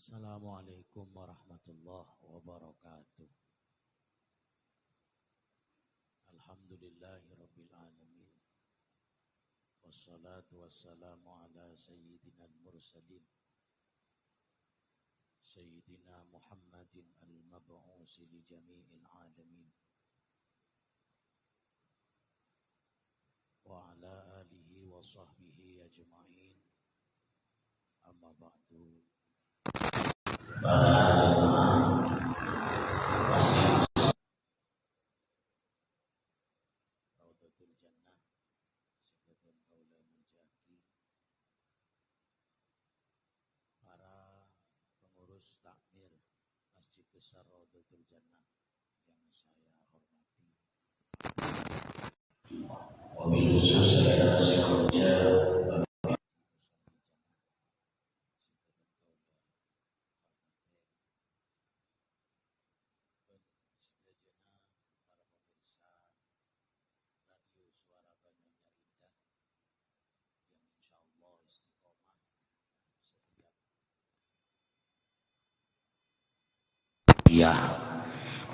Assalamualaikum warahmatullahi wabarakatuh. Alhamdulillahi rabbil alamin. Wassalatu wassalamu ala sayyidina al-mursalin Sayyidina Muhammadin al-mab'usi li jami'il alamin wa ala alihi wa sahbihi ajma'in. Amma ba'du. Para jemaah Masjid Raudatul Jannah Sibatan Kaula Mujaki, para pengurus takmir Masjid Besar Raudatul Jannah yang saya hormati, wabil khusus saya nasi kerja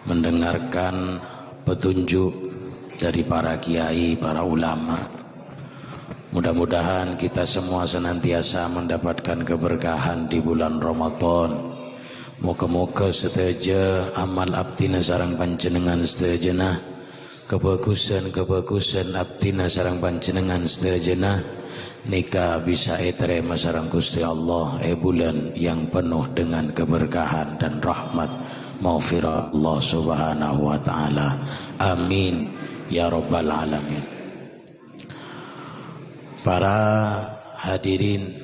mendengarkan petunjuk dari para kiai, para ulama. Mudah-mudahan kita semua senantiasa mendapatkan keberkahan di bulan Ramadan. Moga-moga seteja amal abdina sareng panjenengan setejana, kebagusan abdina sareng panjenengan setejana, nikah bisa terima sareng Gusti Allah bulan yang penuh dengan keberkahan dan rahmat maghfirah Allah subhanahu wa ta'ala. Amin ya rabbal alamin. Para hadirin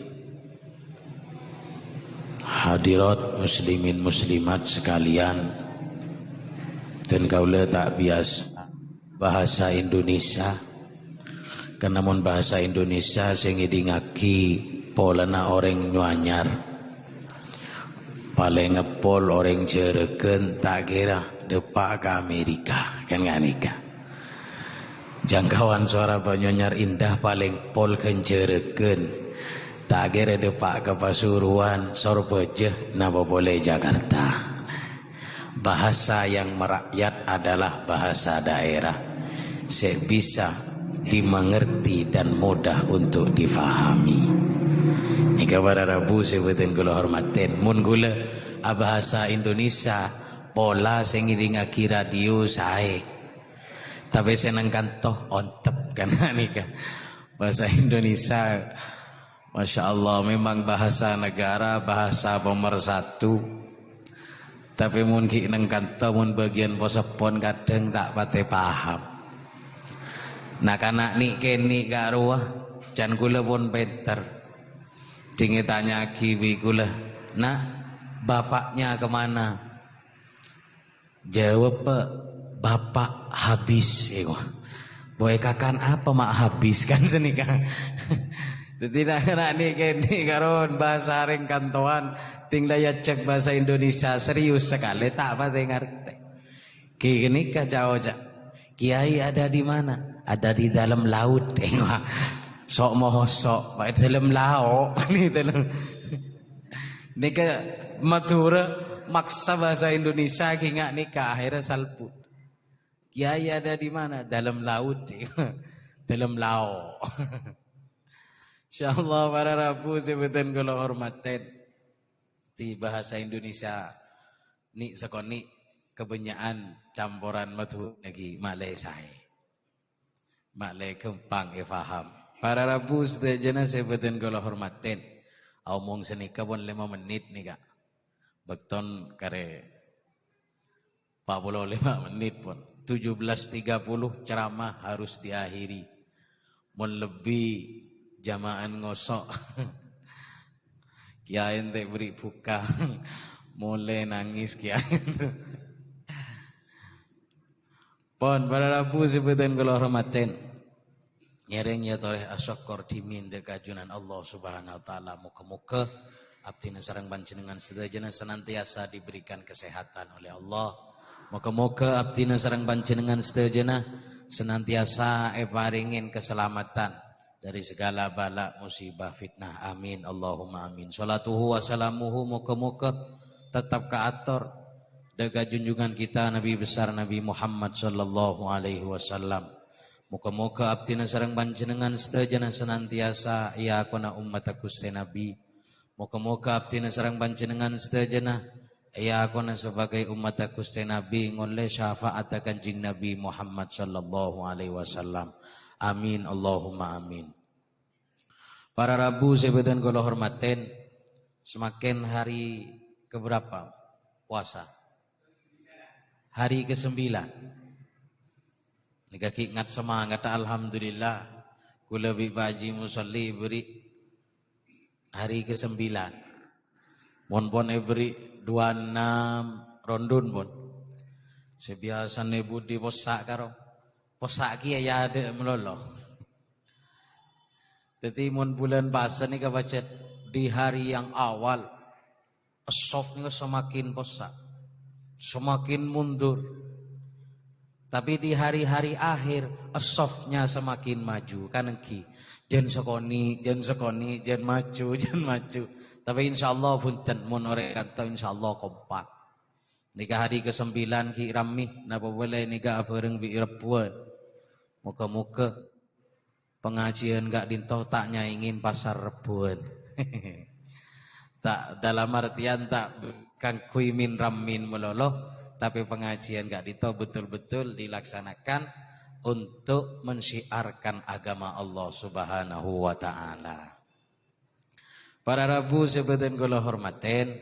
hadirat muslimin muslimat sekalian, dan kaula tak biasa bahasa Indonesia, kenamun bahasa Indonesia sing ngidingaki polana orang nyuanyar paling ngepol orang jereken tak kira depak ke Amerika kan gak nikah. Jangkauan suara Banyuanyar Indah paling pol kenjereken tak kira depak ke Pasuruan Sorbojeh napa boleh Jakarta. Bahasa yang merakyat adalah bahasa daerah, sebisa dimengerti dan mudah untuk difahami. Ini kepada Rabu sebutin kula hormatin. Mun kula bahasa Indonesia pola sing ngidingaki radio sae. Tapi seneng kantoh ontep kan nikah. Bahasa Indonesia Masya Allah memang bahasa negara, bahasa pemersatu. Tapi mun ki neng kantoh mun bagian posepon kadang tak pate paham. Nah kanak nik keni karuah jan kula pun pinter. Tinggi tanya kiwi kula, nah bapaknya kemana? Jawab pak, bapak habis. Boy kakan apa mak habis kan senikah. Tidak kena nih kini karon bahasa ring kantoan, tinggal ya cek bahasa Indonesia serius sekali tak apa ngerti. Kini kacau cak. Kiai ada di mana? Ada di dalam laut. Sok moho sok pak dalam laut ni dalam. Ni ke matura maksa bahasa Indonesia kinga ni ke akhirnya salput. Kiai ada di mana? Dalam laut. Dalam laut. Insyaallah para Rabu sebutan kalau hormatin di bahasa Indonesia ni sekoni kebenyaan campuran matu lagi Malaysia. Malay kempang faham. Para Rabu sedajana sebutan kalau hormatin. Omong senika pun 5 menit nih kak. Bekton kare 45 menit pun. 17.30 ceramah harus diakhiri. Mun lebih jamaan ngosok. Kiai ente beri buka. Mulai nangis kiai. Pon para Rabu sebutan kalau hormatin. Nyereng ya toleh asyakor dimin dekajunan Allah subhanahu wa ta'ala. Muka-muka abdi nasarang panjenengan sedajana senantiasa diberikan kesehatan oleh Allah. Muka-muka abdi nasarang panjenengan sedajana senantiasa paringin keselamatan dari segala bala musibah fitnah. Amin Allahumma amin. Salatuhu wassalamuhu muka-muka tetap kaator daga junjungan kita Nabi besar Nabi Muhammad sallallahu alaihi wasallam. Muka-muka abdina sareng panjenengan sedaya senantiasa ya kuna ummataku Nabi. Muka-muka abdina sareng panjenengan sedaya ya kuna sebagai ummataku Nabi ngoleh syafaat kanjeng Nabi Muhammad sallallahu alaihi wasallam. Amin Allahumma amin. Para Rabu sebedan kula hormatin, semakin hari keberapa puasa? Hari ke-9. Nika ingat semangat alhamdulillah kula bi baji musalli beri hari ke-9. Mon beri 26 rondun pun. Sebiasa budi posak karo posak ki ya ada melolo. Jadi mon bulan puasa ni kabaca di hari yang awal asofnya semakin posak, semakin mundur. Tapi di hari-hari akhir asofnya semakin maju. Kan ki jen sekoni, jen maju, jen maju. Tapi insyaallah punten mon ore kata insyaallah kompak. Nika hari ke-9 ki rami napa boleh nika bareng bi rebuan. Muka-muka pengajian gak dintoh tak nyaingin pasar rebuan. Tak dalam artian tak kang kuimin ramin meloloh, tapi pengajian gak dintoh betul-betul dilaksanakan untuk mensyiarkan agama Allah Subhanahu wa taala. Para Rabu sebetan kula hormaten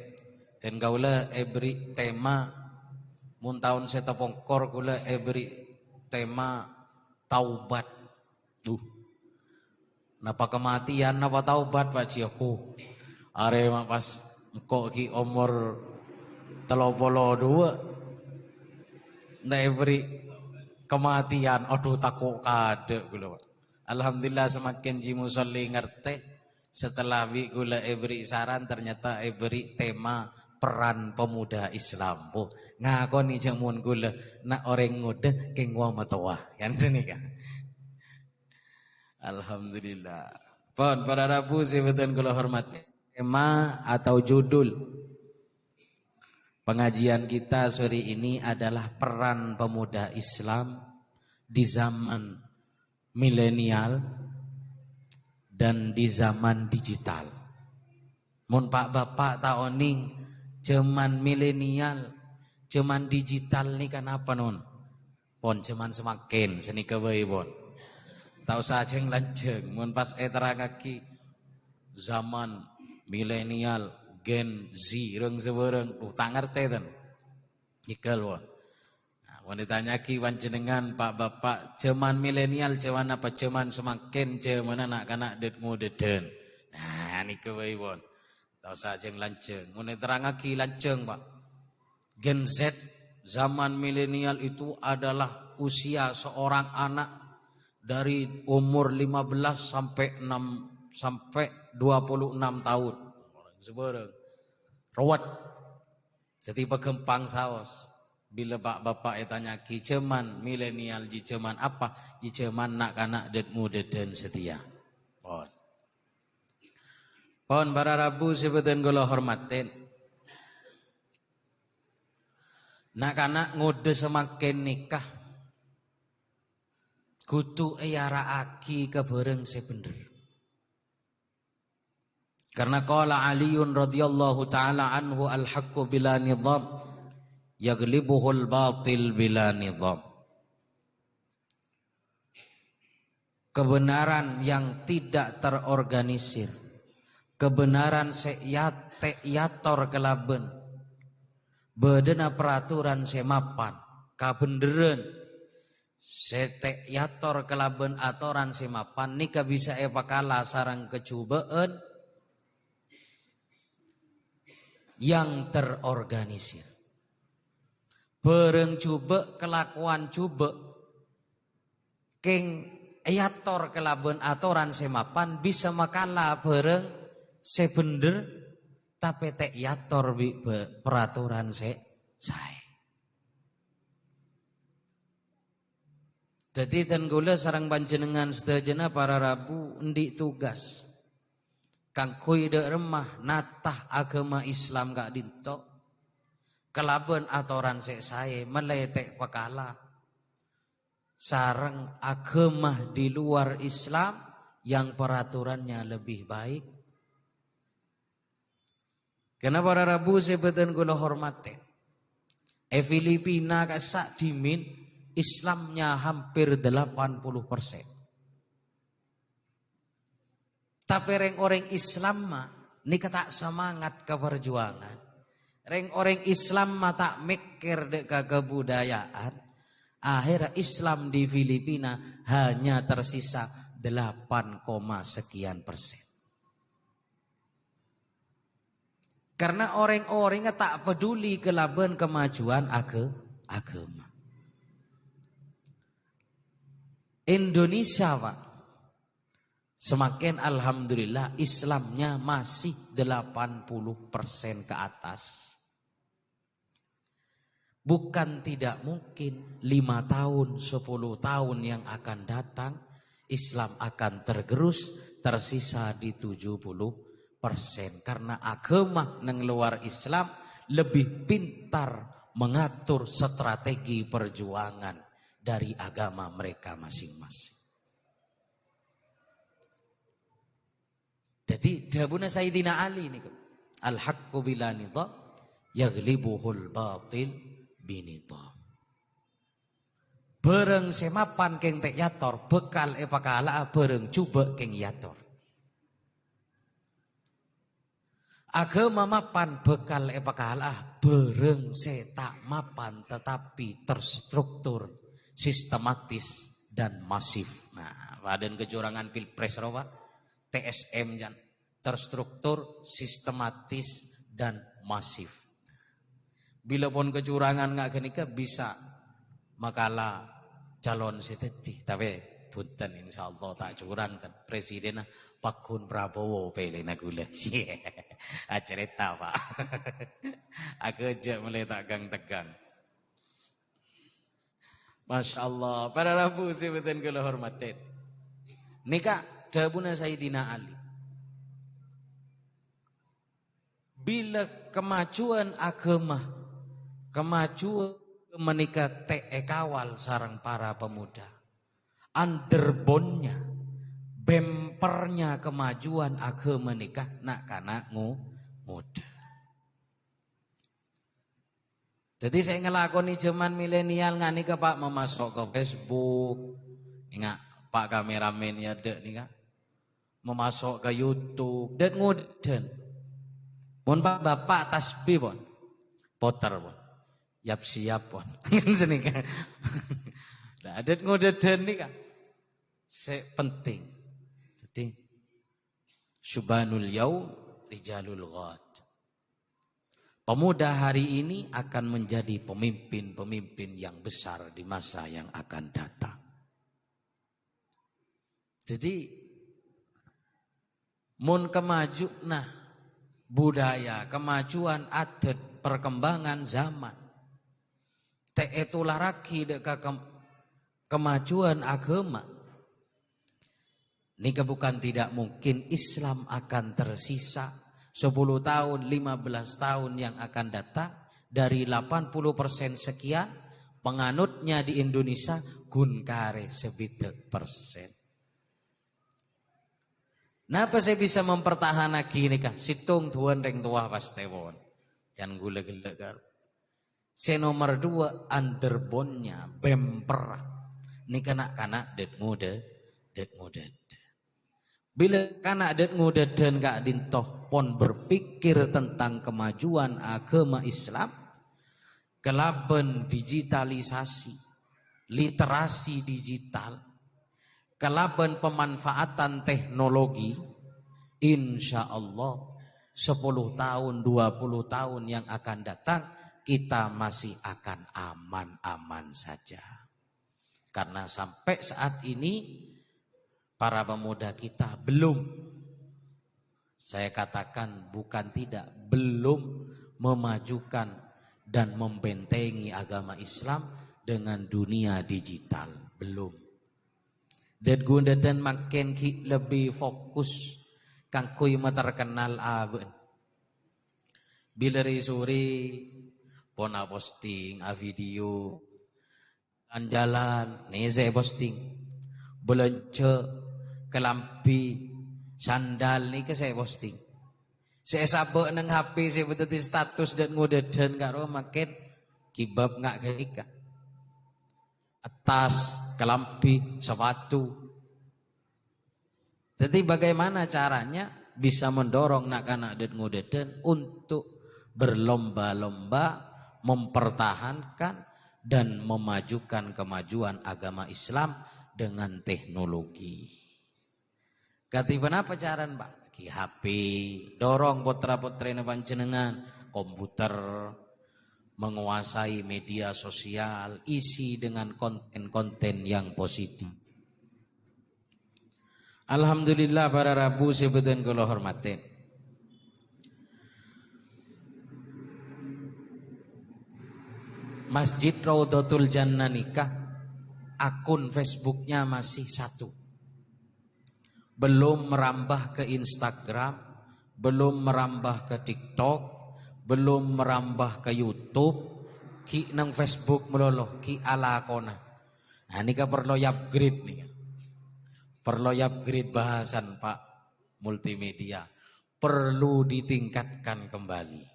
dan kaula beri tema mun taun setapongkor kula beri tema taubat. Napa kematian napa taubat Pak Ciaku. Are mak pas kok ki umur 32 ndak beri kematian aduh takut kade kula. Alhamdulillah semakin ji musalli ngerti setelah bi kula beri saran ternyata beri tema peran pemuda Islam. Oh, ngakoni jamun kula nak orang muda keng wa matawa. Kan sini kan. Alhamdulillah. Pon para Rabu sebetan kula hormati. Tema atau judul pengajian kita sore ini adalah peran pemuda Islam di zaman milenial dan di zaman digital. Mun Pak Bapak taoning zaman milenial, zaman digital ni kan apa non? Pon zaman semakin seni kewe pon. Tahu saja yang lanceng, mun pas terangaki zaman milenial, Gen Z, reng sebereng, tak ngerti ten, ikel won. Nah, mun ditanya ki panjenengan Pak Bapak, zaman milenial, zaman apa? Zaman semakin, zaman anak-anak detmu deden. Nah, ini kewe won. Tahu saja yang lanceng, mun terangaki lanceng Pak. Gen Z, zaman milenial itu adalah usia seorang anak dari umur 15 sampai 26 tahun. Sebereng. Rawat. Jadi pegempang saos. Bila bapak tanya ki ceman milenial ji ceman apa? Ji ceman nak-anak detmu deden setia. Pon. Pon para Rabu sebetan kula hormatin. Nak-anak ngode semakin nikah kudu eyaraaki kebereng sebener. Karena qala Aliun radhiyallahu taala anhu al-haqqu bila nizam yaglibuhul batil bila nizam. Kebenaran yang tidak terorganisir, kebenaran seyator kelaben, bedena peraturan semapan, kabenderen setek yator kelaben atoran semapan nika bisa epakala sarang kecubaan yang terorganisir. Bereng coba kelakuan coba keng yator kelaben atoran semapan bisa makala bereng sebender tapi tek yator peraturan saya. Jadi dan gula sarang panjenengan sedajana para rabu endi tugas kang kuy de remah natah agama Islam gak dinto kelaban atoran sek sae meletek pekala sarang agama di luar Islam yang peraturannya lebih baik. Karena para rabu sebetan gula hormate Filipina kasak dimin Islamnya hampir 80%. Tapi orang Islam mah nika tak semangat ke perjuangan. Orang Islam mah tak mikir dek ke kebudayaan. Akhirnya Islam di Filipina hanya tersisa 8, sekian persen. Karena orang-orang tak peduli kelaban kemajuan agama. Indonesia Pak, semakin alhamdulillah Islamnya masih 80% ke atas. Bukan tidak mungkin 5 tahun, 10 tahun yang akan datang Islam akan tergerus tersisa di 70%. Karena agama nang luar Islam lebih pintar mengatur strategi perjuangan dari agama mereka masing-masing. Jadi dawuhna Sayyidina Ali niku, al-haqqu bila nidha yaghlibuhul batil binidha. Bareng semapan keng tek yator bekal pakala bareng coba keng yator. Agama mapan bekal pakala bareng setak mapan tetapi terstruktur, sistematis dan masif. Nah, Raden kecurangan Pilpres Pak, TSM jan terstruktur, sistematis dan masif. Bila pun kecurangan nggak genika bisa makalah calon seteti, tapi punten insyaallah tak curang kan presiden Pakun Prabowo pelena gula. Cerita Pak. Aku aja mulai tegang. Masya Allah, para rabu sebutan kula hormatin. Nika dawuhna Sayyidina Ali. Bila kemajuan agama, kemajuan menikah kawal sarang para pemuda, underbonnya, bempernya kemajuan agama nikah nak kana muda. Jadi saya ngelakoni zaman milenial ngani ke Pak memasok ke Facebook, ingat Pak kameramen ya dek nih memasok ke YouTube, dan nguden. Pun Pak bapak tasbih pun, poter pun, yap siap pun, kan sini kan. Nah, dan nguden nih kan, penting. Jadi Subhanul Yaum Rijalul Ghad. Pemuda hari ini akan menjadi pemimpin-pemimpin yang besar di masa yang akan datang. Jadi mun kemajuan budaya, kemajuan adat, perkembangan zaman. Itulah lagi deka kemajuan agama. Ini bukan tidak mungkin Islam akan tersisa 10 tahun, 15 tahun yang akan datang dari 80% sekian penganutnya di Indonesia gun kare sebitek persen. Napa saya bisa mempertahankan gini kah? Situng tuan reng tua pas tewon. Jangan gula-gula gar. Nomor 2 underbonnya bemper. Ini kanak-kanak det muda. Bila kanak det muda dan gak dintoh pon berpikir tentang kemajuan agama Islam, kelaban digitalisasi, literasi digital, kelaban pemanfaatan teknologi, insya Allah 10 tahun, 20 tahun yang akan datang kita masih akan aman-aman saja. Karena sampai saat ini para pemuda kita belum, saya katakan bukan tidak, belum memajukan dan membentengi agama Islam dengan dunia digital, belum. Dan guna dan makin ki lebih fokus kang kui terkenal aben. Bila sore pona posting video jalan nih saya posting belanja kelampi sandal nih ke saya posting. Saya sabuk neng HP saya betul status dan ngudedan karo makin kibab ngak kenika. Atas kelampi sepatu. Jadi bagaimana caranya bisa mendorong nak-nak dan ngudedan untuk berlomba-lomba mempertahankan dan memajukan kemajuan agama Islam dengan teknologi. Katiban apa caraan Pak? Ki HP, dorong putra-putri panjenengan, komputer, menguasai media sosial, isi dengan konten-konten yang positif. Alhamdulillah para Rabu sebutan kula hormatin. Masjid Raudhatul Jannah nikah, akun Facebooknya masih satu. Belum merambah ke Instagram, belum merambah ke TikTok, belum merambah ke YouTube. Ki nang Facebook meloloh, ki ala kona. Nah ini perlu upgrade nih. Perlu upgrade bahasan Pak multimedia. Perlu ditingkatkan kembali.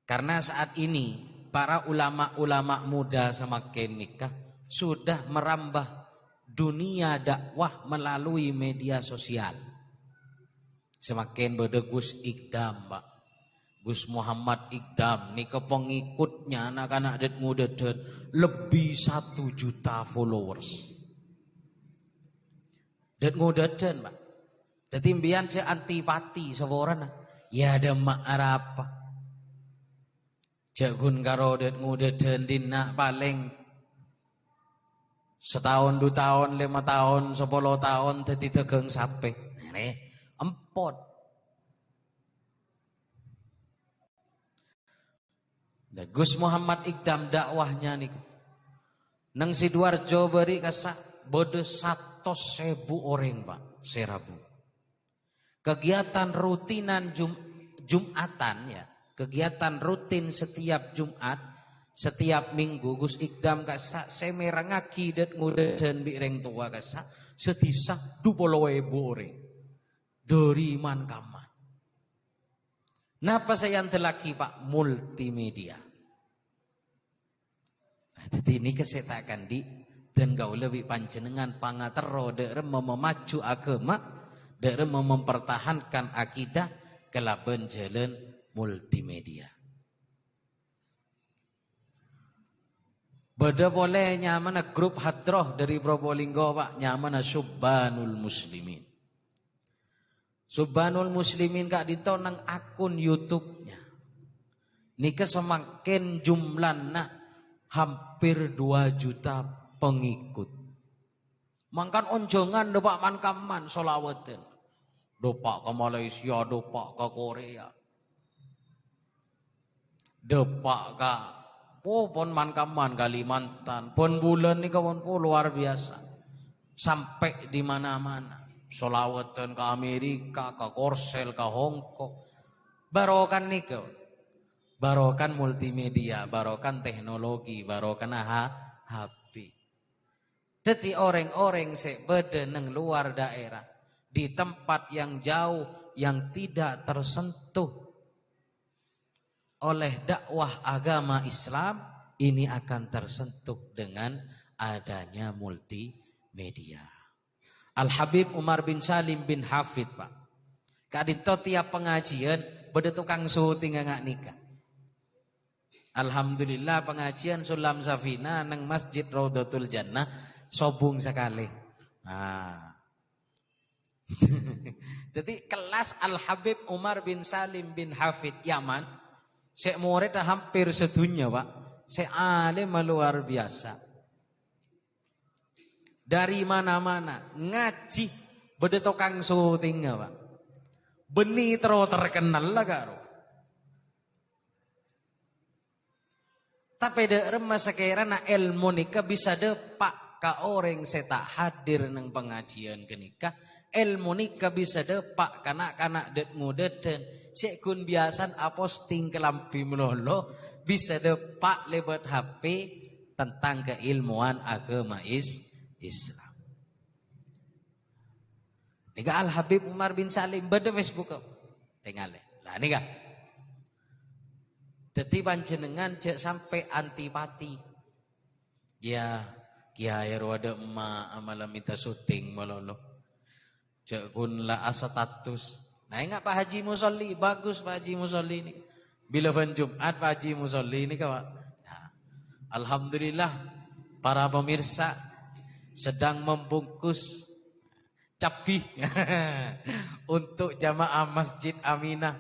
Karena saat ini para ulama-ulama muda semakin nikah sudah merambah dunia dakwah melalui media sosial. Semakin beda Gus Ikdam Pak, Gus Muhammad Ikdam nih ke pengikutnya anak-anak dan muda dan lebih 1 juta followers. Dan muda dan Pak. Jadi mbian saya antipati seorang ya ada mak apa. Jagun karo dan muda dan dina paling setahun, 2 tahun, 5 tahun, 10 tahun jadi tegang sampai. Ini empot. Nah, Gus Muhammad Ikdam dakwahnya nih. Nang Sidoarjo beri kasak bodoh 100.000 orang Pak serabu. Kegiatan rutinan Jumatan ya. Kegiatan rutin setiap Jumat, setiap minggu Gus Ikdam kasak semerangaki dan ngudedan bireng tua kasak setisa 20.000 orang dari man-kaman. Napa saya telaki Pak multimedia. Nah, jadi ini kesetakan di dan kau lebih panjenengan pangatero derem memacu agama, derem mempertahankan akidah kelaban jalan multimedia. Beda boleh nyamana grup hadroh dari Probolinggo Pak, nyamana Subbanul Muslimin. Subbanul Muslimin kak ditonang akun YouTube-nya. Nika semakin jumlahnya hampir 2 juta pengikut. Mangkan onjongan depak man-kaman solawatan. Depak ke Malaysia, depak ke Korea. Depak ke pon man-kaman Kalimantan. Pon bulan nih kawan po luar biasa. Sampai di mana-mana. Solawatan ke Amerika, ke Korsel, ke Hongkong. Barokan nih kau. Barokan multimedia, barokan teknologi, barokan HP. Jadi orang-orang sebeda neng luar daerah di tempat yang jauh yang tidak tersentuh oleh dakwah agama Islam ini akan tersentuh dengan adanya multimedia. Al-Habib Umar bin Salim bin Hafid Pak. Kadito tiap pengajian beda tukang syuting ngak nikah. Alhamdulillah pengajian Sulam Safina nang Masjid Raudhatul Jannah sobung sekali. Nah. Jadi kelas Al-Habib Umar bin Salim bin Hafid Yaman, saya murid hampir sedunia Pak. Saya alim luar biasa. Dari mana-mana ngaji beda tukang syuting Pak. Beni terkenal lah karo. Tapi de remah sekiranya ilmu nika bisa depak ka orang saya tak hadir nang pengajian kenika ilmu nikah bisa depak kanak-kanak det ngudeten sekun biasan aposting kelampi melolo bisa depak lewat HP tentang keilmuan agama Islam. Nika Al Habib Umar bin Salim beda Facebook tengale. Lah nika. Dadi panjenengan cek sampai antipati. Ya kiai rada emak malam minta syuting melolo. Cek kun la asatatus. Nah ingat Pak Haji Musolli, bagus Pak Haji Musolli ini. Bila ban Jumat Pak Haji Musolli ini Pak. Nah, alhamdulillah para pemirsa sedang membungkus capih untuk jamaah Masjid Aminah.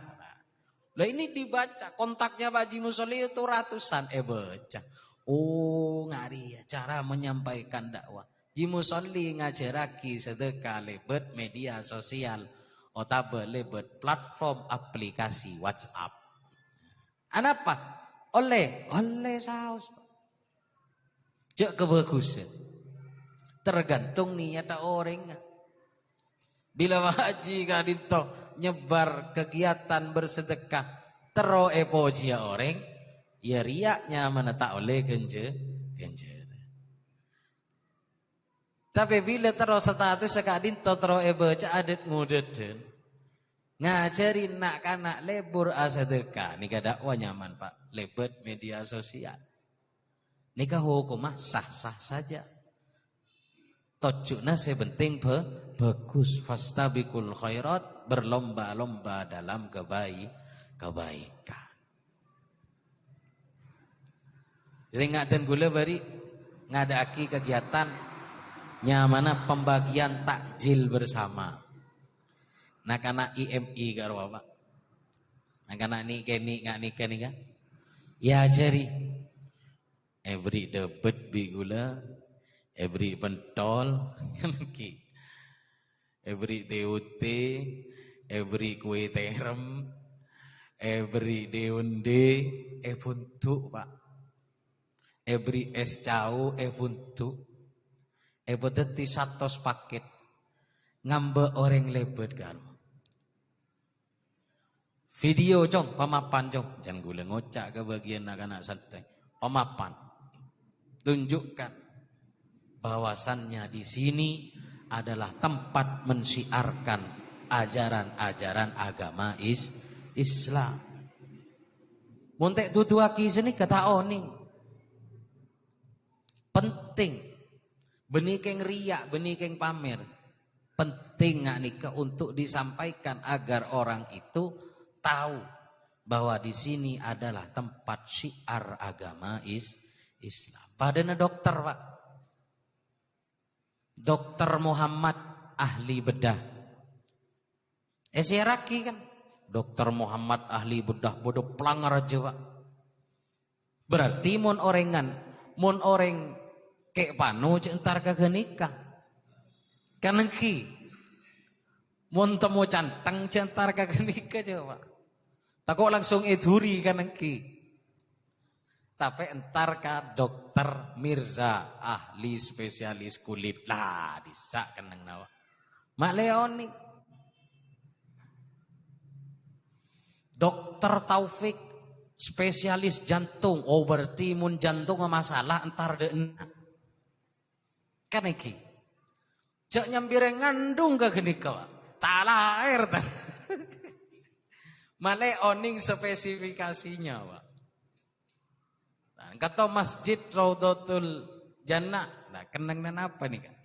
Lah ini dibaca kontaknya Pak Haji Musolli itu ratusan baca. Oh ngari ya cara menyampaikan dakwah. Ji Musolli ngajaraki sedekah lebet media sosial otabe lebet platform aplikasi WhatsApp. Anapa? Oleh saus. Cek kebagusan. Tergantung niat orang. Bila haji kadito nyebar kegiatan bersedekah tero epoja orang, ya riaknya menetap oleh genjer. Tapi bila terus status sekadin terus baca adat ngudeden ngajarin nak kanak lebur asadeka nika dakwah nyaman Pak lebet media sosial nika hukumah sah-sah saja tojukna sebenting bagus fastabiqul khairat berlomba-lomba dalam kebaikan. Jadi ngaten gula bari ngadaki kegiatan nyamana pembagian takjil bersama. Nah kana IMI karo Bapak. Nah kana nikeni ngak nikeni kan. Ya jari every debet bigula, every pentol ki. Every TUT, every kue terem, every deunde buntu Pak. Every es cau buntu. Beteti 100 paket ngambe orang lebet karo. Video jong pemapan jong jangan gula ngocak ke bagian anak-anak santai. Pemapan tunjukkan bahwasannya di sini adalah tempat mensiarkan ajaran-ajaran agama Islam. Montek tutuaki sini kata oning penting. Benikeng riak, benikeng pamer. Penting nggak nikah untuk disampaikan agar orang itu tahu bahwa di sini adalah tempat syiar agama Islam. Padahal dokter Pak, Dokter Muhammad ahli bedah. Seraki kan, Dokter Muhammad ahli bedah bodoh pelangar aja Pak. Berarti mon orang kek panu centar kagak nikah kanengki mun temu cantang centar kagak nikah coba takut langsung eduri kanengki tapi entar ka dokter Mirza ahli spesialis kulit lah bisa keneng nawa Mak Leoni Dokter Taufik spesialis jantung oh berarti mun jantung masalah entar de kan iki cek nyambire ngandung ke genika tak lahir ta male oning spesifikasinya Pak nah, kata Masjid Raudhatul Jannah nah kenang dan apa nih kan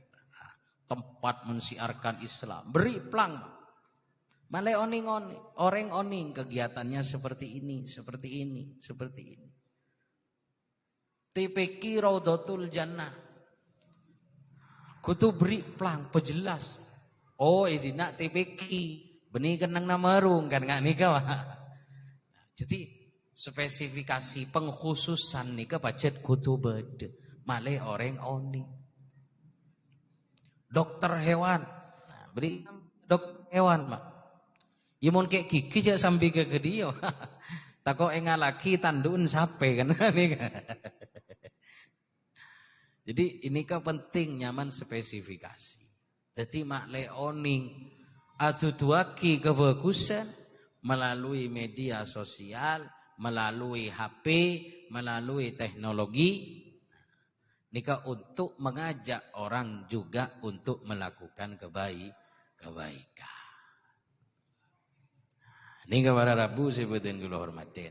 tempat mensiarkan Islam beri plang male oning orang oning kegiatannya seperti ini TPQ Raudhatul Jannah kutu beri plang pejelas. Oh ini nak TPQ benih kenang nama rung kan nggak nikah. Jadi spesifikasi pengkhususan nikah pacet kutu beda. Male orang oni. Dokter hewan. Nah, beri dokter hewan mak. Imun kayak kiki aja sambil ke dia. Tako engal lagi tandun sape kan nikah. Jadi ini kan penting nyaman spesifikasi. Jadi mak leoning aduduaki kebagusan melalui media sosial, melalui HP, melalui teknologi. Nikah untuk mengajak orang juga untuk melakukan kebaikan. Ini kepada Rabu sebutin kula hormatin.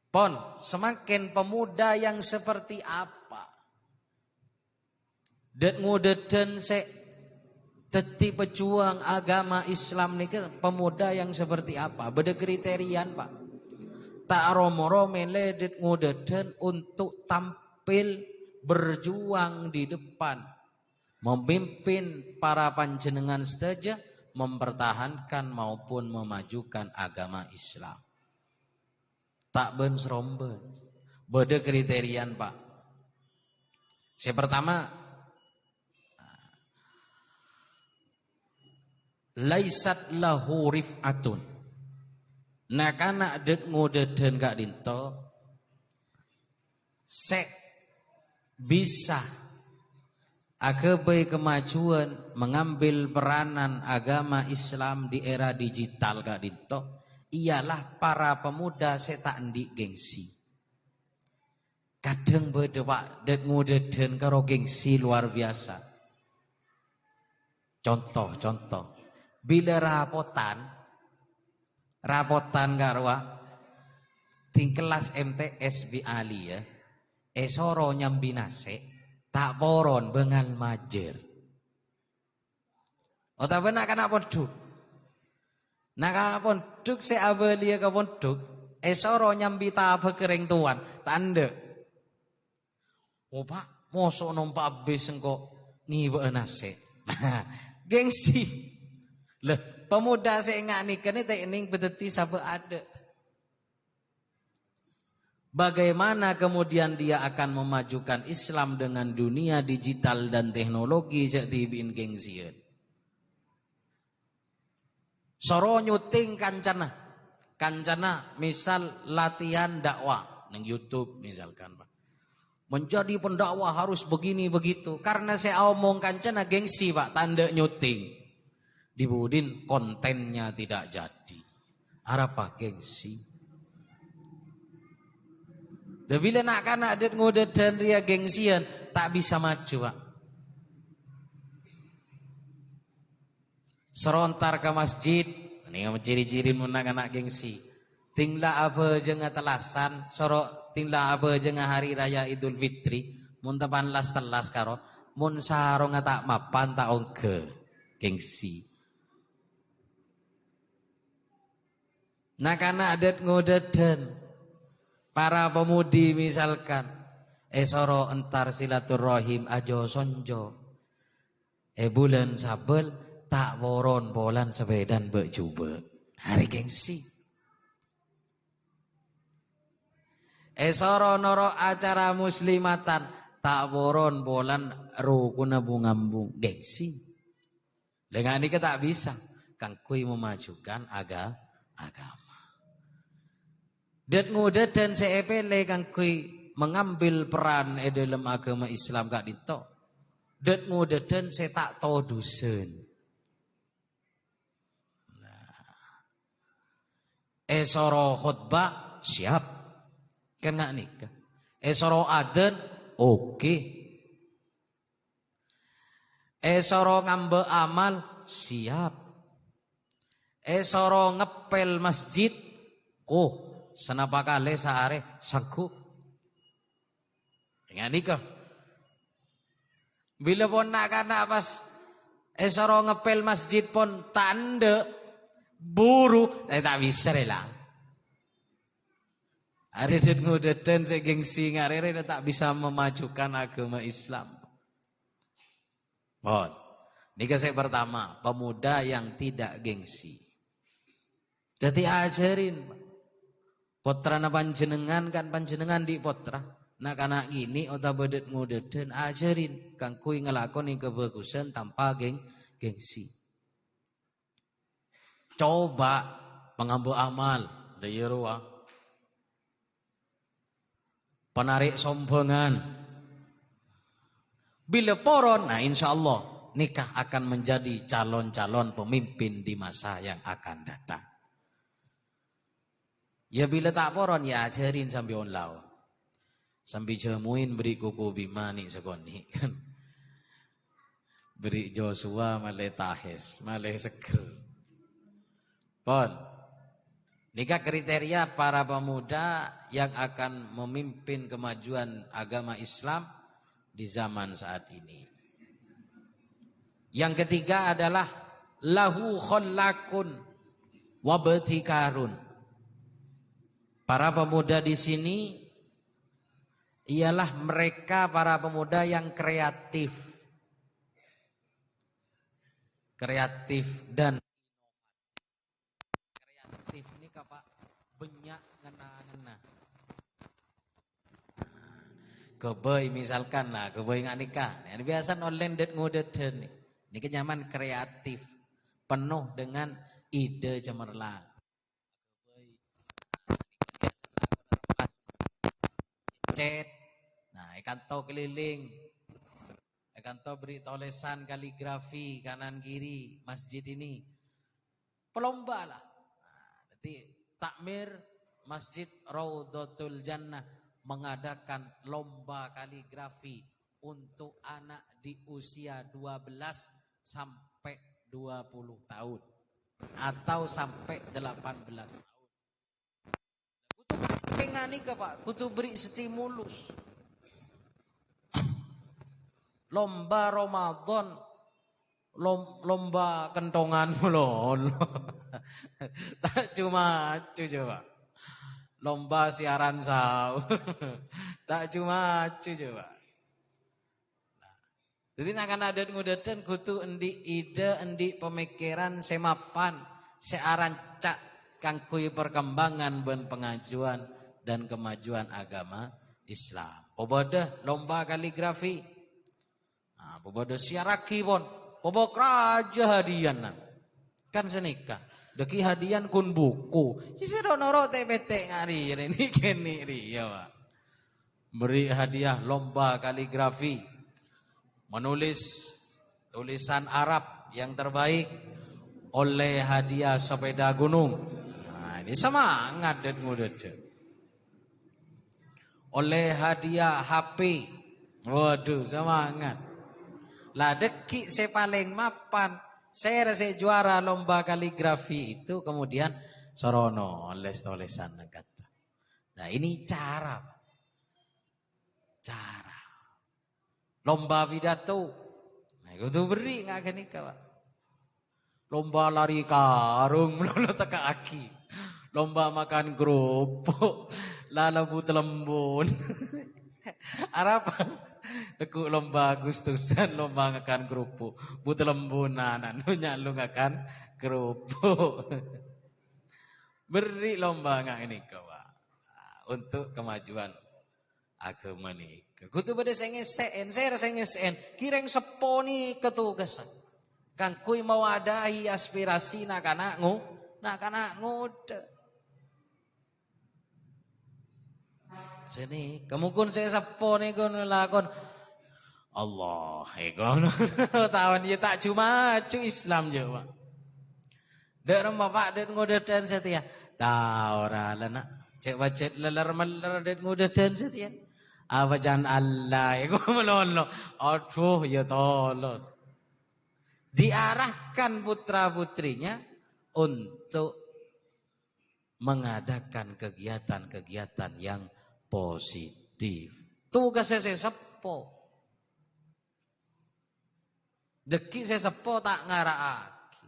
Pon, semakin pemuda yang seperti apa? Dan ngudeden se teti pejuang agama Islam nika pemuda yang seperti apa? Beda kriterian, Pak. Tak romoro meledet ngudeden untuk tampil berjuang di depan, memimpin para panjenengan saja, mempertahankan maupun memajukan agama Islam. Tak ben seromben. Beda kriterian, Pak. Yang pertama, laisat lahu rif'atun. Nak anak det ngudeden gak dinto sek bisa agabai kemajuan mengambil peranan agama Islam di era digital gak dinto ialah para pemuda setak ndik gengsi. Kadang beda Pak det ngudeden karo gengsi luar biasa. Contoh bila rapotan garwa ting kelas MTS bi ali ya. Esoro nyambi nase tak poron bengal majer. Ota benak kana ponduk. Nak ponduk se abelia ka ponduk, esoro nyambi ta bekering tuan, tande. Oh Pak, mosok numpak bis engko ngiwe nase. Gengsi. Lah, pemuda se ngaknikene tek ning bedeti sabe ada. Bagaimana kemudian dia akan memajukan Islam dengan dunia digital dan teknologi cek tibin gengsian. Soro nyuting kancana misal latihan dakwah nang YouTube misalkan Pak. Menjadi pendakwah harus begini begitu. Karena saya omong kancana gengsi Pak, tanda nyuting. Dibudin kontennya tidak jadi. Apa gengsi? Dan bila nak kanak adat ngudeden ria gengsian tak bisa maju Pak. Serontar ke masjid, ini ciri-ciri nak anak gengsi. Tinglah apa jenga telasan, sorok tinglah apa jenga hari raya Idul Fitri, mun tepan las telas karo, mun sarong tak mapan tak ongke gengsi. Nak anak adat ngudeden para pemudi misalkan esoro entar silaturahim ajo sonjo bulan sabel tak boron bolan sepedan bejuba hari gengsi esoro noro acara muslimatan tak boron bolan rukuna bungambung gengsi dengan ini tak bisa kangkui memajukan agama. Dan ngudeden seepele kang kui mengambil peran dalam agama Islam gak dito. Dan ngudeden se tak tau dusun. Esoro khutbah siap. Kan gak nikah. Esoro aden oke. Esoro ngambe amal siap. Esoro ngepel masjid senapa kali sehari sanggup dengan nikah. Bila pun nak pas esoro ngepel masjid pun tanda buru tak bisa rela. Hari dit ngudeden segengsi ngarere tak bisa memajukan agama Islam. Bon, nikah saya pertama pemuda yang tidak gengsi. Jadi ajarin potra na panjenengan kan panjenengan di potra. Nak anak ini ota bedet ngudeden ajarin kang kui ngelakoni kebagusan tanpa gengsi. Coba pengambil amal dayerwa. Penarik sombongan. Bila poron, nah insya Allah nikah akan menjadi calon-calon pemimpin di masa yang akan datang. Ya bila tak poron ya ajarin sambil onlau. Sambil jemuin beri kuku bima nih sekoni kan. Beri Joshua malih tahes, malih seger. Pon. Nikah kriteria para pemuda yang akan memimpin kemajuan agama Islam di zaman saat ini. Yang ketiga adalah lahu khallakun wabtikarun. Para pemuda di sini ialah mereka para pemuda yang kreatif. Kreatif dan kreatif ini Pak banyak ngena-ngena. Kebay misalkan lah, kebay nggak nikah. Ini biasa online dat ngudeten nih. Ini kenyaman kreatif, penuh dengan ide cemerlang. Cet, nah ikan tau keliling, ikan tau beri tulisan kaligrafi kanan kiri masjid ini, pelomba lah. Nah, nanti takmir Masjid Raudhatul Jannah mengadakan lomba kaligrafi untuk anak di usia 12 sampai 20 tahun atau sampai 18 tahun. Kutu ngani ke Pak, kutu beri stimulus. Lomba Ramadan, lomba kentongan mulon. Tak cuma coba. Lomba siaran sahur. Tak cuma coba. Nah, jadi akan ada ngudadan kutu endi ide, endi pemikiran semapan, searancak kangkui perkembangan ben pengajuan dan kemajuan agama Islam. Poboda lomba kaligrafi. Nah, poboda siaraki pon, pobok raja hadian kan senika. Deki hadian kun buku. Si ronoro TPT ngari ini kene riya Pak. Beri hadiah lomba kaligrafi. Menulis tulisan Arab yang terbaik oleh hadiah sepeda gunung. Nah, ini semangat dan mudah. Oleh hadiah HP. Waduh, semangat. Lah deki saya paling mapan. Saya rasa juara lomba kaligrafi itu kemudian sorono les tulisan kata. Nah ini cara. Lomba pidato. Nah itu beri nggak gini Pak. Lomba lari karung melulu teka aki. Lomba makan kerupuk, lalabu telembun. Arab aku lomba Agustusan lomba ngakan kerupuk buat lembunan anu nyalu ngakan kerupuk. Beri lomba nggak ini kawan untuk kemajuan agama nih. Kutu pada saya ngesen kireng seponi ketugasan kang kui mewadahi aspirasi nak anak ngude. Sini, kemungkin saya sepo nih kon lakon Allah, kon tawan dia tak cuma Islam je Pak. Dek remah Pak dek ngodetan setia. Tahu ora nak cek bacet leler dek ngodetan setia. Apa jan Allah, kon melono. Aduh ya tolos. Diarahkan putra-putrinya untuk mengadakan kegiatan-kegiatan yang positif. Tugas saya sepo. Deki saya sepo tak ngaraaki.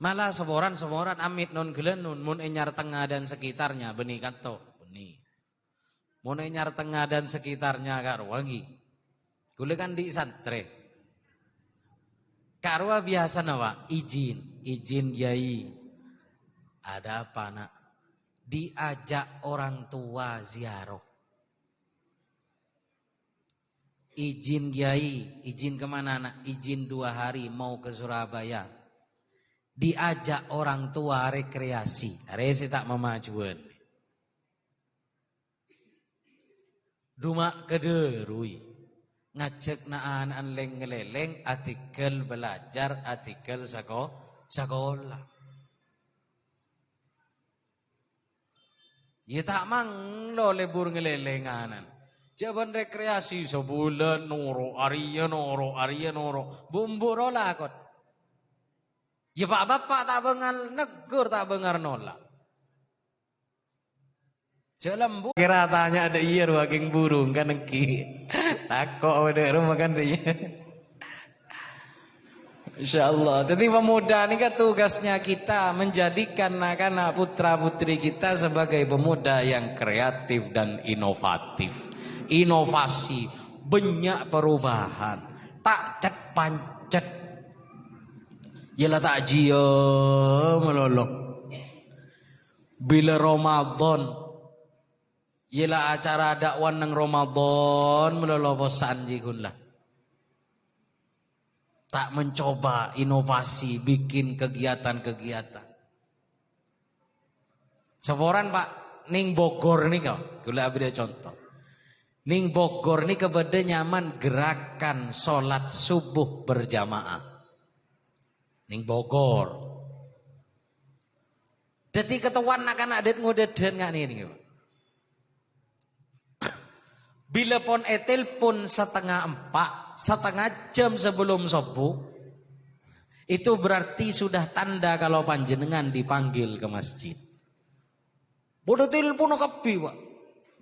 Malah semoran amit non gelenun mun enyar tengah dan sekitarnya beni kanto beni. Mun enyar tengah dan sekitarnya karo lagi. Kule kan di santre. Karwa biasa nawa izin yai. Ada apa nak? Diajak orang tua ziarah. Izin kiai, izin kemana anak? Izin 2 hari mau ke Surabaya. Diajak orang tua rekreasi. Resi tak memajuan. Duma kederui. ngajak naan anleng ngeleleng artikel belajar artikel sekolah. Ya tak mang lo libur ngelelenganan. Jaban rekreasi sebulan noro Arya noro bumbu rola kot. Ya pak bapak tak bengal negur tak bengar nolak. Jalan bu kira tanya ada iya waking burung kan engki. Takok ada rumah kan dia. Insyaallah. Jadi pemuda ini kan tugasnya kita menjadikan anak-anak putra putri kita sebagai pemuda yang kreatif dan inovatif. Inovasi, banyak perubahan, tak cet pancet. Yalah tak jia melolok. Bila Ramadan ialah acara dakwah nang Ramadan melolo bosan jikun lah. Tak mencoba inovasi, bikin kegiatan-kegiatan. Seporan Pak ning Bogor nih kau, kula beri contoh. Ning Bogor nih kepada nyaman gerakan sholat subuh berjamaah. Ning Bogor. Jadi ketuan anak adet ngudeden nggak nih Pak? Bila pon telepon 3:30, setengah jam sebelum subuh, itu berarti sudah tanda kalau panjenengan dipanggil ke masjid. Bodoh telepon kepi Pak,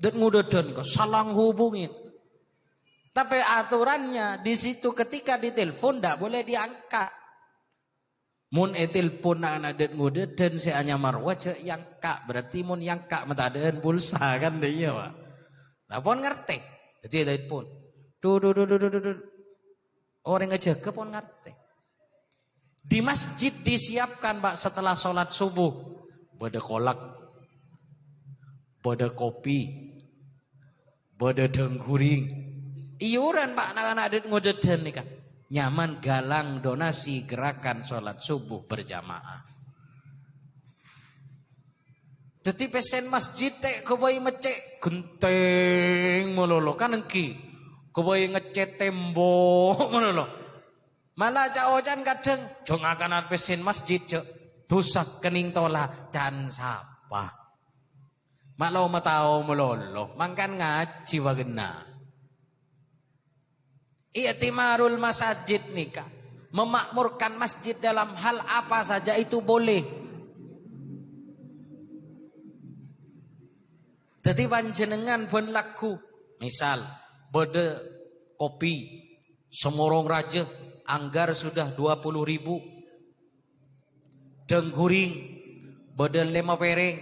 dan ngudedan kok salang hubungin. Tapi aturannya di situ ketika ditelepon tidak boleh diangkat. Mun telepon anak adet ngudedan si hanya marwah cek yang kak berarti mun yang kak metadaan pulsa kan dia Pak. Nah pun ngerti, jadi telepon, orang ngejaga pun ngerti. Di masjid disiapkan Pak setelah sholat subuh, bada kolak, bada kopi, bada dengkuring, iuran Pak anak-anak adat ngodedan nih kan, nyaman galang donasi gerakan sholat subuh berjamaah. Jadi pesen masjid tek kebayi mecek genteng melolo kan engki. Kebayi ngecet tembok melolo. Malah caocan kadang jong akan pesen masjid cek tusak kening tola dan sapa. Malau matau melolo mangkan ngaji wagena. I'timarul masajid nikah. Memakmurkan masjid dalam hal apa saja itu boleh. Jadi panjenengan pun laku, misal bede kopi semorong raja anggar sudah 20.000, dengkuring bede 5 pereng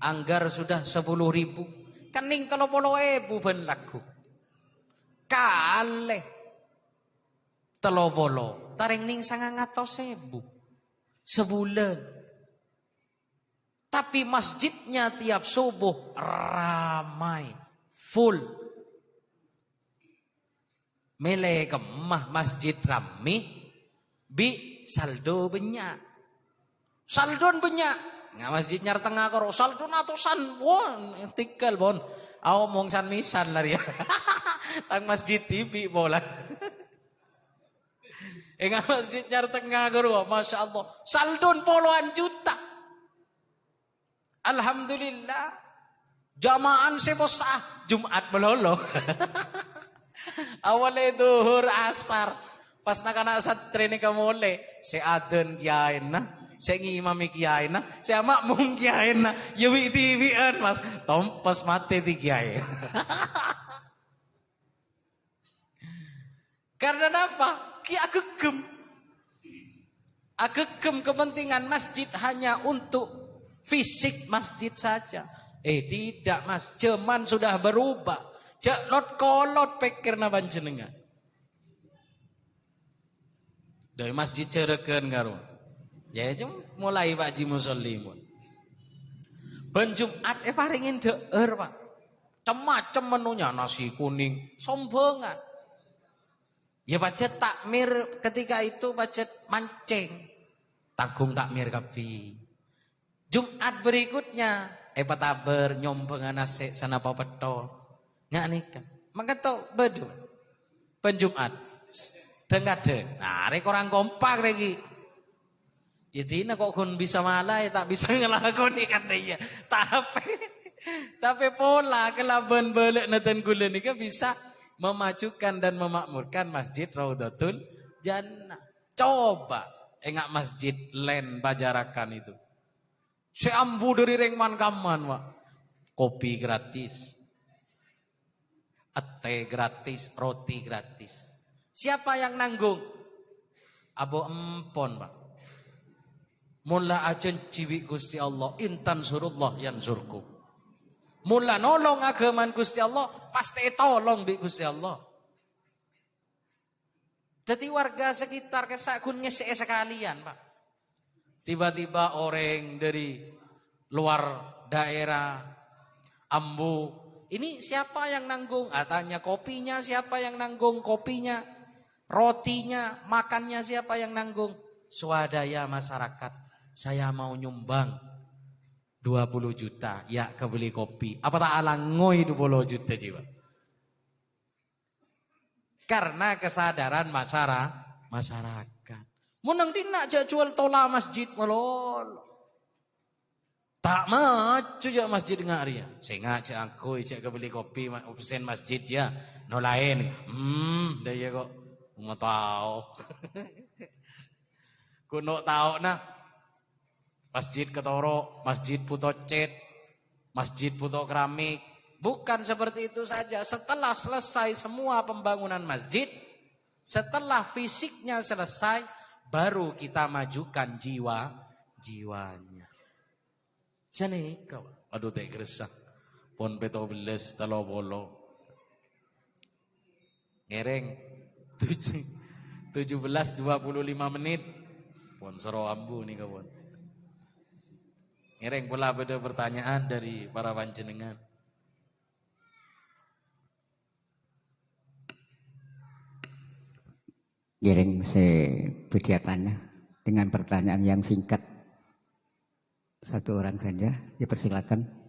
anggar sudah 10.000, kening 30.000 pun laku. Kaleh 30 taring ning 900.000 sebulan. Tapi masjidnya tiap subuh ramai, full. Mele kemah masjid rami, bi saldo banyak. Saldon banyak. Nggak masjid nyar tengah karo saldon atusan, won tikal bon. Aw mong san misan lari. Tang masjid TV bola. Nggak masjid nyar tengah karo, masya Allah. Saldon puluhan juta. Alhamdulillah jamaan sebosah Jumat melolo. Awalnya duhur asar pas nak santri ni kamole si aden kiain na si ngimami kiain na si makmum kiain na yawi tiwian mas tompas mati ti kiai. Karena apa? Ki agegem kepentingan masjid hanya untuk fisik masjid saja. Tidak mas, zaman sudah berubah. Jak lot kolot pikirna panjenengan. Dari masjid cereken karo. Ya jom mulai Pak Ji Muslimun. Ben Jumat paringin deur Pak. Macam-macam menunya nasi kuning, sombongan. Ya budget takmir ketika itu budget mancing. Tanggung takmir kapi. Jumat berikutnya pataber nyombongan nasi sana peto nggak nikah maka to bedu penjumat dengade. Nah, rek orang kompak lagi. Ya dina kok kun bisa malah ya tak bisa ngelakoni kan dia. Tapi pola kelaban balik neten kula nika bisa memajukan dan memakmurkan Masjid Raudhatul Jannah. Coba engak masjid len Bajarakan itu. Seambu dari rengman kaman, Pak. Kopi gratis. Teh gratis, roti gratis. Siapa yang nanggung? Abo empon, Pak. Mula ajen ciwi Gusti Allah, intan surullah yansurku. Mula nolong agaman Gusti Allah, pasti tolong bi Gusti Allah. Jadi warga sekitar kesakun ngesek sekalian, Pak. Tiba-tiba orang dari luar daerah Ambu, ini siapa yang nanggung? Tanya kopinya siapa yang nanggung? Kopinya, rotinya, makannya siapa yang nanggung? Swadaya masyarakat. Saya mau nyumbang 20 juta. Ya kebeli kopi. Apa tak alangoi 20 juta jiwa? Karena kesadaran masyarakat. Munang dinak jual tola masjid malol. Tak maju je masjid ngak ria. Saya ngak aku cak kebeli kopi pesen masjid ya. No lain. Dia kok mau tahu. Kuno tahu nah. Masjid Ketoro, Masjid Putocet, Masjid Puto Keramik. Bukan seperti itu saja. Setelah selesai semua pembangunan masjid, setelah fisiknya selesai, baru kita majukan jiwanya. Jane kau, aduh tak geresak. Pon peto beles telo bolo. Ngereng 17:25 menit. Pon sero ambu nih kawan. Ngereng pula ada pertanyaan dari para panjenengan. Ngereng tanya dengan pertanyaan yang singkat. Satu orang saja, dipersilakan.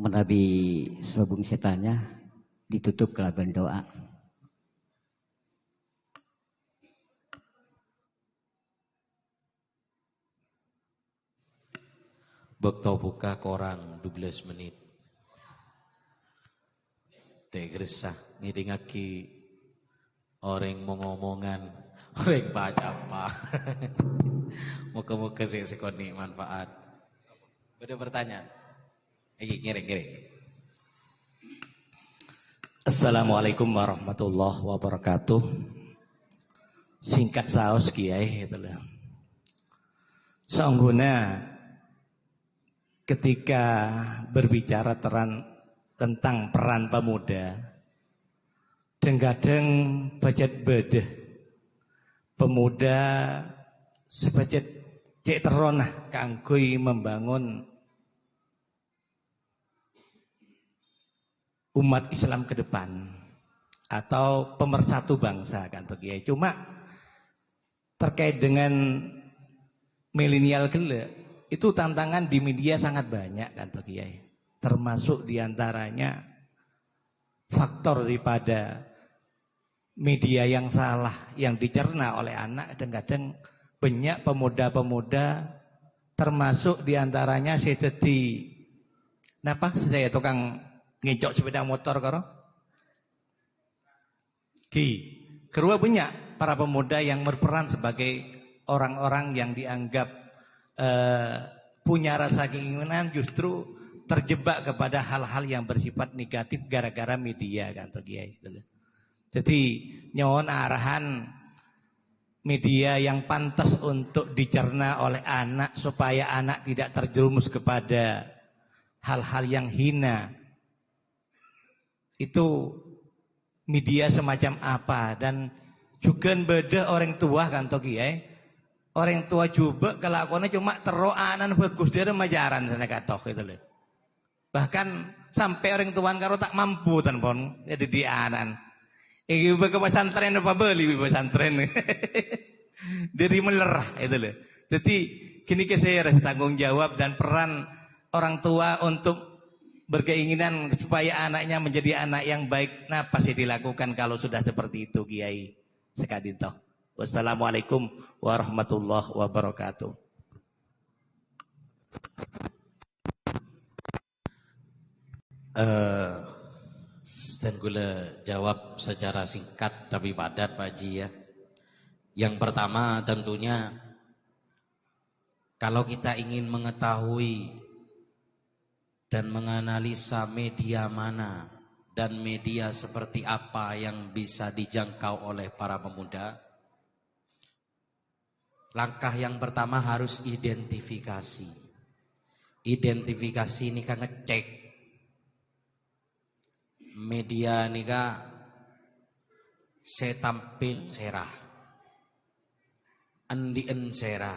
Menabi sobung setannya ditutup kelaban doa. Bekto buka korang 12 menit. Tegresah ngidingaki orang ngomongan, orang baca apa. Muka-muka sih sekoni manfaat. Udah pertanyaan. Ngiring. Assalamualaikum warahmatullahi wabarakatuh. Singkat saos kiai itulah. Sangguna ketika berbicara tentang peran pemuda, denggadeng bajet bedeh pemuda sebajet cek teronah kangkui membangun umat Islam ke depan atau pemersatu bangsa kan Kiai. Cuma terkait dengan milenial gele itu tantangan di media sangat banyak kan Kiai. Termasuk diantaranya faktor daripada media yang salah yang dicerna oleh anak. Kadang-kadang banyak pemuda-pemuda termasuk diantaranya saya jadi napa saya tukang ngecok sepeda motor karo kedua banyak para pemuda yang berperan sebagai orang-orang yang dianggap punya rasa keinginan justru terjebak kepada hal-hal yang bersifat negatif gara-gara media kan Kiai. Jadi nyuwun arahan media yang pantas untuk dicerna oleh anak supaya anak tidak terjerumus kepada hal-hal yang hina. Itu media semacam apa dan juga beda orang tua kan Kiai orang tua juga kelakuannya cuma teroanan bagus dia majaran sana katoh gitu loh. Bahkan sampai orang tuan karo tak mampu tan pon jadi dianan. Iki ke pesantren apa beli pesantren. Dari melerah itu loh. Jadi kini saya rasa tanggung jawab dan peran orang tua untuk berkeinginan supaya anaknya menjadi anak yang baik. Nah pasti dilakukan kalau sudah seperti itu Kiai Sekadinto. Wassalamualaikum warahmatullahi wabarakatuh. Dan gula jawab secara singkat tapi padat Pak Haji ya. Yang pertama tentunya kalau kita ingin mengetahui dan menganalisa media mana dan media seperti apa yang bisa dijangkau oleh para pemuda, langkah yang pertama harus identifikasi. Identifikasi ini kan ngecek media nika setampil serah andien serah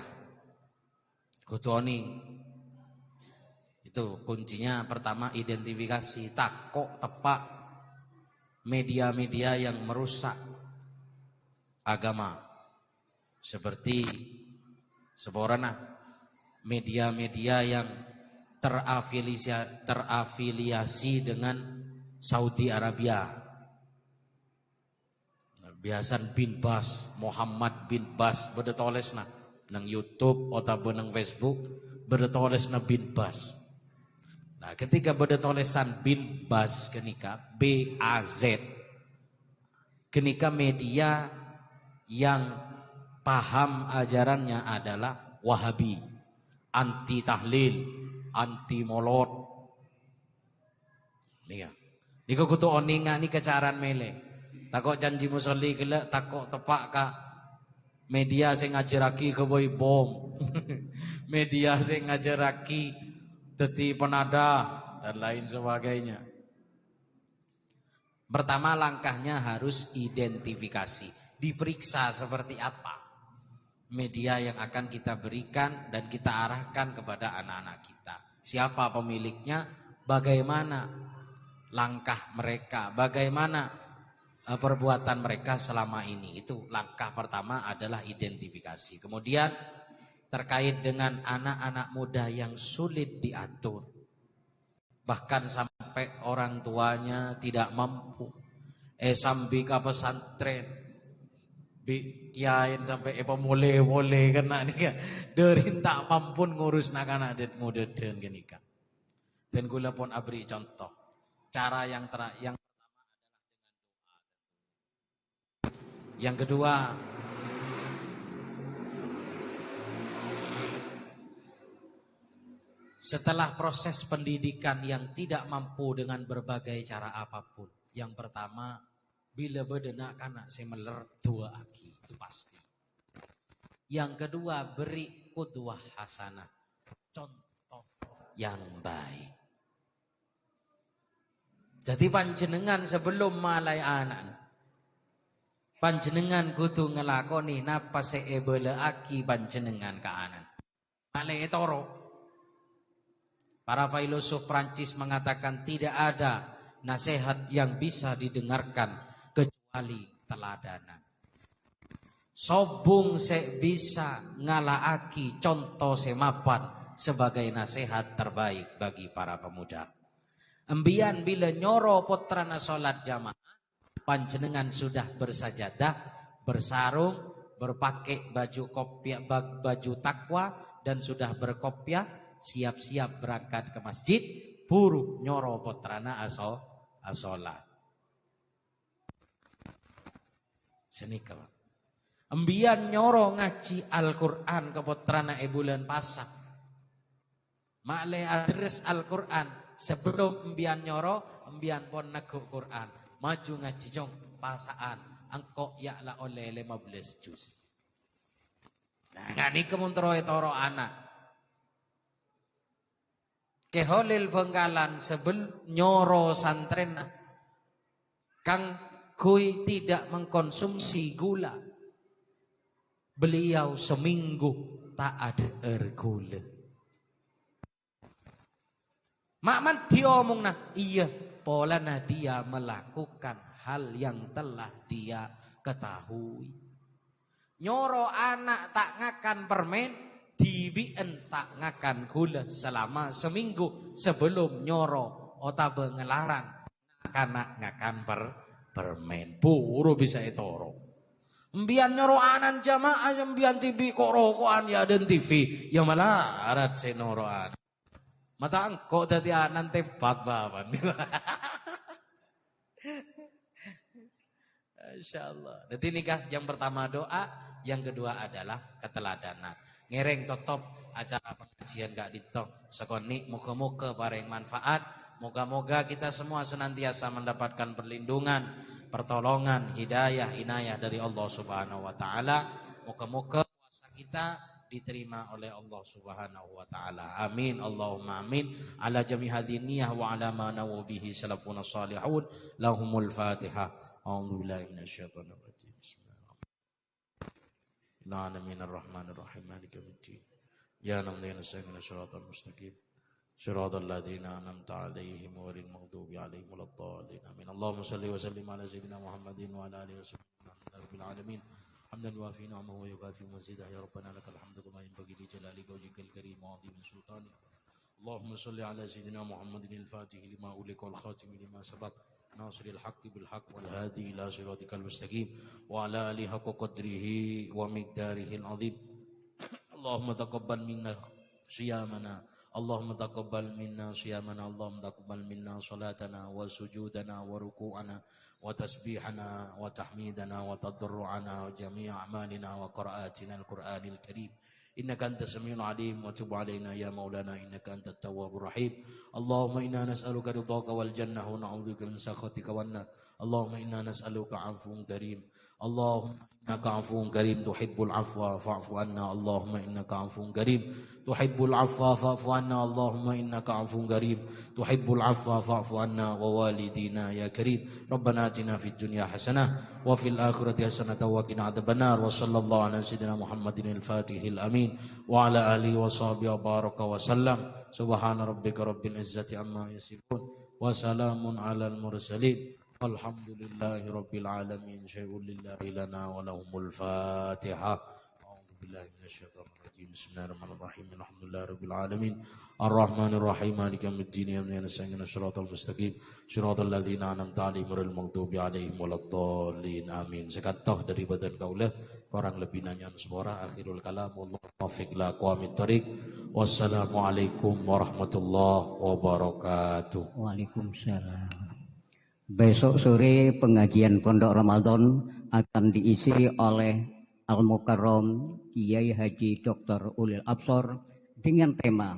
kutuoni itu kuncinya. Pertama identifikasi, takok tepak media-media yang merusak agama seperti seborana media-media yang terafiliasi dengan Saudi Arabia. Biasan bin Bas, Muhammad bin Bas beda tolesna nang YouTube atau nang Facebook beda tolesna bin Bas. Nah, ketika beda tolesan bin Bas kenika BAZ kenika media yang paham ajarannya adalah Wahabi, anti tahlil, anti molot. Nih Niko kutu oninga ni kecaran mele. Takok janji musolli kele, takok tepak ka media sing ngajaraki ke boy bom. Media sing ngajaraki teti penada dan lain sebagainya. Pertama langkahnya harus identifikasi, diperiksa seperti apa media yang akan kita berikan dan kita arahkan kepada anak-anak kita. Siapa pemiliknya, bagaimana langkah mereka, bagaimana perbuatan mereka selama ini. Itu langkah pertama adalah identifikasi. Kemudian terkait dengan anak-anak muda yang sulit diatur, bahkan sampai orang tuanya tidak mampu, sampai ke pesantren kiain sampai boleh kena nika dari tak mampu ngurus nak-anak adat muda dan genika. Dan gula pun abri contoh. Cara yang pertama adalah dengan doa. Yang kedua, setelah proses pendidikan yang tidak mampu dengan berbagai cara apapun, yang pertama bila bedenak anak semeler dua aki itu pasti. Yang kedua, beri qudwah hasanah, contoh yang baik. Jadi panjenengan sebelum malai anak, panjenengan kudu ngelakoni napa seebeleaki panjenengan ke anak. Malai toro. Para filosof Prancis mengatakan tidak ada nasihat yang bisa didengarkan kecuali teladanan. Sobung se bisa ngalaaki contoh semapan sebagai nasihat terbaik bagi para pemuda. Embian bila nyoro potrana sholat jamaah, panjenengan sudah bersajadah, bersarung, berpakai baju kopiah, baju takwa dan sudah berkopiah, siap-siap berangkat ke masjid, buru nyoro potrana asolat. Senika. Embian nyoro ngaji Al-Quran ke potrana bulan pasak. Makle adres Al-Quran. Sebelum embian nyoro, embian pon neguk Quran. Maju ngaji jong pasaan. Angkok yaklah oleh 15 juz. Nah ngani kemuntroe toro anak. Keholil Bengkalan sebelum nyoro santren. Kang kui tidak mengkonsumsi gula. Beliau seminggu tak ada air gula. Makman diomong nah, iya, polana dia melakukan hal yang telah dia ketahui. Nyoro anak tak ngakan permen, dibien tak ngakan gula selama seminggu sebelum nyoro otabe ngelarang anak ngakan permen. Puro bisa etoro. Mbian nyoro anan jamaah yang mbian TV kok rokokan ya dan TV ya malah arat senoroan. Mata engkau tadi anan tembak baban. Insyaallah. Jadi nikah yang pertama doa, yang kedua adalah keteladanan. Ngereng totop acara pengajian gak ditok sekoni muka-muka bareng manfaat. Moga-moga kita semua senantiasa mendapatkan perlindungan, pertolongan, hidayah, inayah dari Allah Subhanahu wa taala. Moga-moga puasa kita diterima oleh Allah Subhanahu wa taala. Amin Allahumma amin. Ala jami hadiniyah wa ala ma nawu bihi salafuna salihun. Lahumul Fatihah. A'udzu billahi minasyaitonir rajim. Bismillahirrahmanirrahim. Maliki yaumiddin. Ya nahdina siratal mustaqim. Siratal ladzina an'amta 'alaihim ghairil maghdubi 'alaihim waladdallin. Amin. Allahumma shalli wa sallim ala sayyidina Muhammadin wa ala alihi washabbihi alamin. Hamdan wa fi ni'amahu wa yukafi mazidah ya rabbana lakal hamdu kama yanbaghi li jalali wajhikal karim wa 'azimi sultanik. Allahumma shalli ala sayyidina Muhammadin al-fatih lima ulika wal khatim lima sabaq nasril haqqi bil haqq wal hadi ila siratikal mustaqim wa ala alihi haqqa qadrihi wa miqdarihi al-'azim. Allahumma taqabbal minna siyamana Allahumma taqabbal minna siyamana Allahumma taqabbal minna salatana wa sujudana wa ruku'ana wa tasbihana wa tahmidana wa tadarru'ana wa jami'a a'malina wa qira'atina al-Qur'anil Karim. Innaka antas samiul alim wa tub alaina ya maulana innaka antat tawwabur rahim. Allahumma inna nas'aluka ridhaka wal jannah wa na'udzubika min sakhatika wan nar. Allahumma inna nas'aluka 'afwan karim. Allahumma innaka 'afuwun karim tuhibbul 'afwa fa'fu anna. Allahumma innaka 'afuwun karim tuhibbul 'afwa fa'fu anna. Allahumma innaka 'afuwun karim tuhibbul 'afwa fa'fu anna wa walidina ya karim. Rabbana atina fid dunya hasanah wa fil akhirati hasanah wa qina adzabannar. Wa sallallahu ala sayyidina Muhammadin al-fatihil amin wa ala alihi wa sahbihi wa baraka wa sallam. Subhana rabbika rabbil izzati amma yasifun wa salamun alal mursalin. Alhamdulillahi rabbil alamin. Syai'un lillahi lana wa lahumul Fatihah. A'udzu billahi minasyaitonir rajim. Bismillahirrahmanirrahim. Alhamdulillahi rabbil alamin. Arrahmanir rahim. Maliki yaumiddin. Iyyaka nasta'inu shiratal mustaqim. Shiratal ladzina an'amta 'alaihim ghairil maghdubi 'alaihim waladdallin. Amin. Sekatoh dari badan kaulah kurang lebih nanya suara akhirul kalam. Wallahu muwaffiq la aqwamit thoriq. Wassalamualaikum warahmatullahi wabarakatuh. Waalaikumsalam. Besok sore pengajian Pondok Ramadan akan diisi oleh Al-Mukarram Kiai Haji Dr. Ulil Absor dengan tema